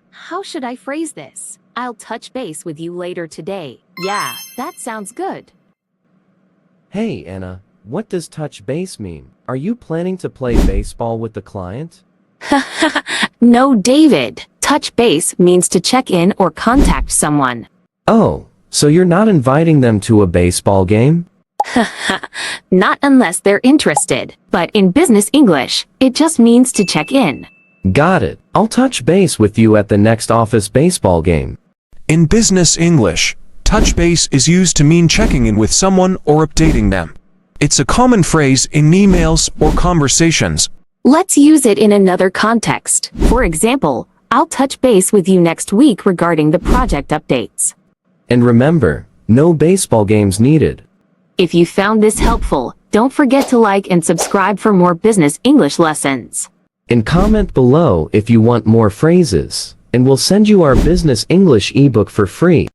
How should I phrase this? I'll touch base with you later today. Yeah, that sounds good. Hey, Anna, what does touch base mean? Are you planning to play baseball with the client? No, David. Touch base means to check in or contact someone. Oh, so you're not inviting them to a baseball game? Not unless they're interested. But in business English, it just means to check in. Got it. I'll touch base with you at the next office baseball game. In business English, touch base is used to mean checking in with someone or updating them. It's a common phrase in emails or conversations. Let's use it in another context. For example, I'll touch base with you next week regarding the project updates. And remember, no baseball games needed. If you found this helpful, don't forget to like and subscribe for more business English lessons. And comment below if you want more phrases, and we'll send you our Business English ebook for free.